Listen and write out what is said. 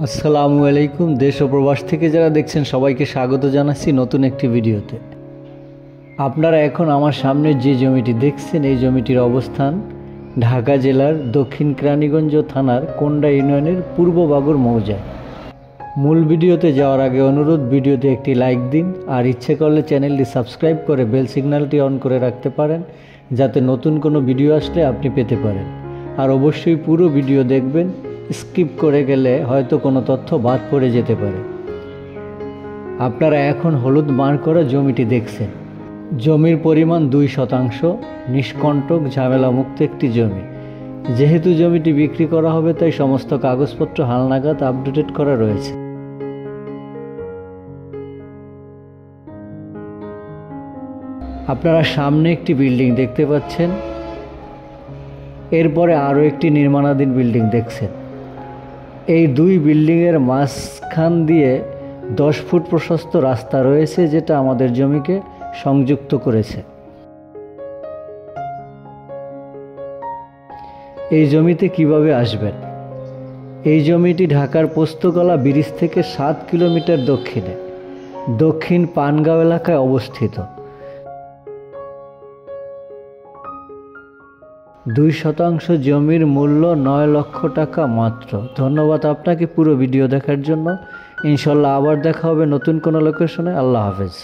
আসসালামু আলাইকুম। দেশ ও প্রবাস থেকে যারা দেখছেন সবাইকে স্বাগত জানাচ্ছি নতুন একটি ভিডিওতে। আপনারা এখন আমার সামনে যে জমিটি দেখছেন এই জমিটির অবস্থান ঢাকা জেলার দক্ষিণ কেরানীগঞ্জ থানার কোন্ডা ইউনিয়নের পূর্ব বাগুর মৌজায়। মূল ভিডিওতে যাওয়ার আগে অনুরোধ, ভিডিওতে একটি লাইক দিন আর ইচ্ছে করলে চ্যানেলটি সাবস্ক্রাইব করে বেল সিগন্যালটি অন করে রাখতে পারেন, যাতে নতুন কোনো ভিডিও আসলে আপনি পেতে পারেন। আর অবশ্যই পুরো ভিডিও দেখবেন, স্কিপ করে গেলে হয়তো কোনো তথ্য বাদ পড়ে যেতে পারে। আপনারা এখন হলুদ মার্ক করা জমিটি দেখছেন। জমির পরিমাণ 2 শতাংশ, নিষ্কণ্টক ঝামেলামুক্ত একটি জমি। যেহেতু জমিটি বিক্রি করা হবে তাই সমস্ত কাগজপত্র হালনাগাদ আপডেটেড করা রয়েছে। আপনারা সামনে একটি বিল্ডিং দেখতে পাচ্ছেন, এরপরে আরও একটি নির্মাণাধীন বিল্ডিং দেখছেন। এই 2 বিল্ডিংয়ের মাঝখান দিয়ে 10 ফুট প্রশস্ত রাস্তা রয়েছে, যেটা আমাদের জমিকে সংযুক্ত করেছে। এই জমিতে কিভাবে আসবেন? এই জমিটি ঢাকার পোস্তগোলা ব্রিজ থেকে 7 কিলোমিটার দক্ষিণে দক্ষিণ পানগাঁও এলাকায় অবস্থিত। 2 শতাংশ জমির মূল্য 9 লক্ষ টাকা মাত্র। ধন্যবাদ আপনাকে পুরো ভিডিও দেখার জন্য। ইনশাল্লাহ আবার দেখা হবে নতুন কোনো লোকেশনে। আল্লাহ হাফেজ।